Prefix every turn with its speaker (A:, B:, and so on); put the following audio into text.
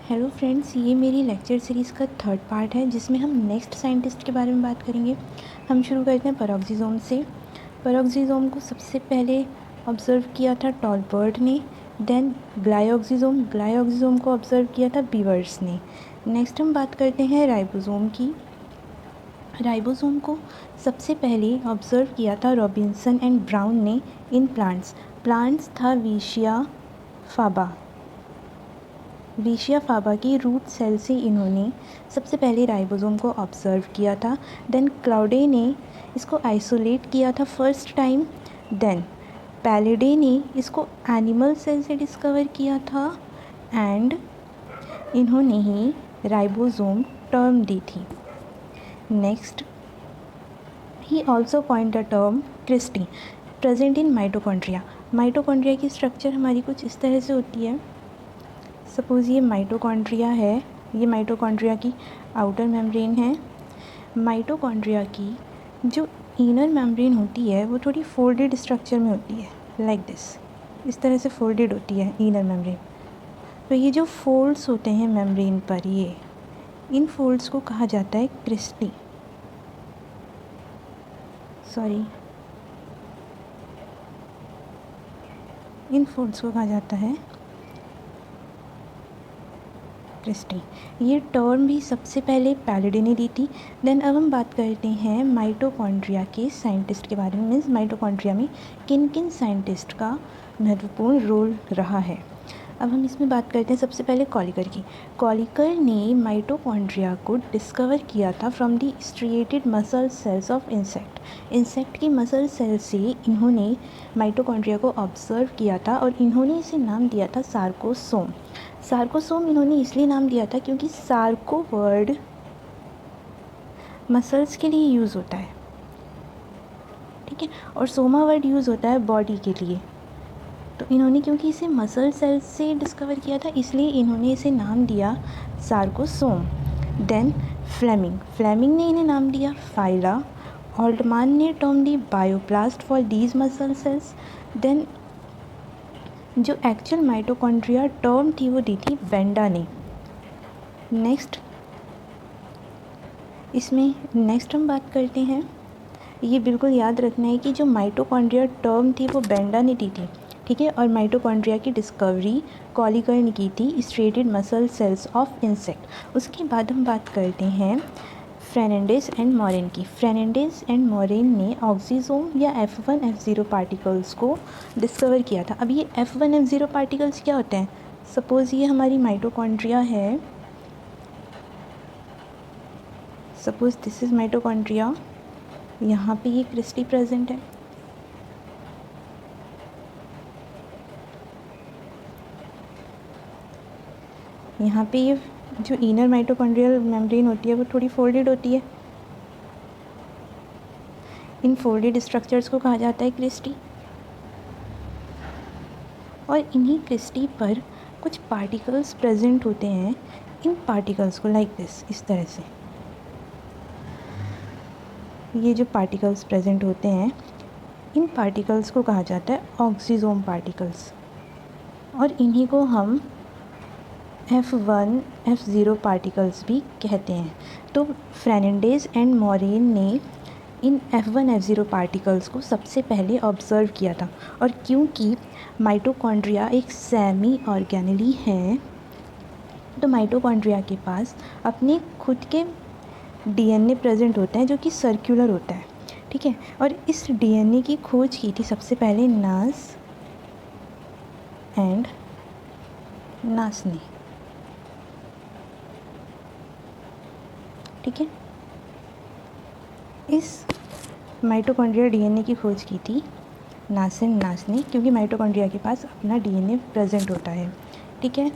A: Hello friends, ये मेरी lecture series का थर्ड पार्ट है जिसमें हम नेक्स्ट साइंटिस्ट के बारे में बात करेंगे। हम शुरू करते हैं पेरोक्सीज़ोम से। पेरोक्सीज़ोम को सबसे पहले ऑब्ज़र्व किया था टॉलबर्ट ने। देन ग्लाइऑक्सीज़ोम को ऑब्ज़र्व किया था बीवर्स ने। नेक्स्ट हम बात करते हैं राइबोसोम की। राइबोसोम को सबसे पहले ऑब्ज़र्व किया था रॉबिन्सन एंड ब्राउन ने इन प्लांट्स था विशिया फाबा की रूट सेल से इन्होंने सबसे पहले राइबोसोम को ऑब्ज़र्व किया था। देन क्लाउडे ने इसको आइसोलेट किया था फर्स्ट टाइम। देन पैलिडे ने इसको एनिमल सेल से डिस्कवर किया था एंड इन्होंने ही राइबोसोम टर्म दी थी। Next he also point the term cristae present in mitochondria. Mitochondria की स्ट्रक्चर हमारी कुछ इस तरह से होती है। सपोज़ ये माइटोकॉन्ड्रिया है, ये माइटोकॉन्ड्रिया की आउटर मेम्ब्रेन है। माइटोकॉन्ड्रिया की जो इनर मेम्ब्रेन होती है वो थोड़ी फोल्डेड स्ट्रक्चर में होती है, लाइक दिस, इस तरह से फोल्डेड होती है इनर मेम्ब्रेन। तो ये जो फोल्ड्स होते हैं मेम्ब्रेन पर, ये इन फोल्ड्स को कहा जाता है क्रिस्टी। इन फोल्ड्स को कहा जाता है क्रिस्टी। ये टर्म भी सबसे पहले पैलिडे ने दी थी। देन अब हम बात करते हैं माइटोकॉन्ड्रिया के साइंटिस्ट के बारे में। मीन्स माइटोकॉन्ड्रिया में किन किन साइंटिस्ट का महत्वपूर्ण रोल रहा है। अब हम इसमें बात करते हैं सबसे पहले कॉलिकर की। कॉलिकर ने माइटोकॉन्ड्रिया को डिस्कवर किया था from the striated muscle cells of insect की मसल सेल से इन्होंने माइटोकॉन्ड्रिया को ऑब्जर्व किया था और इन्होंने इसे नाम दिया था सार्कोसोम इन्होंने इसलिए नाम दिया था क्योंकि सार्को वर्ड मसल्स के लिए यूज़ होता है, ठीक है, और सोमा वर्ड यूज़ होता है बॉडी के लिए। तो इन्होंने क्योंकि इसे मसल सेल्स से डिस्कवर किया था इसलिए इन्होंने इसे नाम दिया सार्कोसोम। देन फ्लेमिंग ने इन्हें नाम दिया फाइला। ऑल्टमान ने टर्म दी bioplast for these muscle cells. Then जो एक्चुअल माइटोकॉन्ड्रिया टर्म थी वो दी थी बेंडा ने। नेक्स्ट हम बात करते हैं, ये बिल्कुल याद रखना है कि जो माइटोकॉन्ड्रिया टर्म थी वो बेंडा ने दी थी, ठीक है, और माइटोकॉन्ड्रिया की डिस्कवरी कॉलिकर ने की थी striated muscle cells of insect. उसके बाद हम बात करते हैं फ्रेनेंडेज एंड मोरेन की। फ्रेनेंडेज एंड मोरेन ने ऑक्सीजोम या F1 F0 पार्टिकल्स को डिस्कवर किया था। अब ये F1 F0 पार्टिकल्स क्या होते हैं? सपोज़ ये हमारी माइटोकॉन्ड्रिया है, सपोज़ दिस इज़ माइटोकॉन्ड्रिया, यहाँ पे ये क्रिस्टी प्रेजेंट है। यहाँ पे ये जो इनर माइटोकॉन्ड्रियल मेम्ब्रेन होती है वो थोड़ी फोल्डेड होती है। इन फोल्डेड स्ट्रक्चर्स को कहा जाता है क्रिस्टी। और इन्हीं क्रिस्टी पर कुछ पार्टिकल्स प्रेजेंट होते हैं। इन पार्टिकल्स को लाइक दिस, इस तरह से, ये जो पार्टिकल्स प्रेजेंट होते हैं इन पार्टिकल्स को कहा जाता है ऑक्सीजोम पार्टिकल्स, और इन्हीं को हम F1 F0 पार्टिकल्स भी कहते हैं। तो फ्रेनेंडेज एंड मोरेन ने इन F1 F0 पार्टिकल्स को सबसे पहले ऑब्ज़र्व किया था। और क्योंकि माइटोकॉन्ड्रिया एक सेमी ऑर्गेनेली है तो माइटोकॉन्ड्रिया के पास अपने खुद के DNA प्रेजेंट होते हैं जो कि सर्कुलर होता है, ठीक है, और इस DNA की खोज की थी सबसे पहले नास ने, ठीक है। इस माइटोकॉन्ड्रिया DNA की खोज की थी नास ने क्योंकि माइटोकॉन्ड्रिया के पास अपना DNA प्रेजेंट होता है, ठीक है।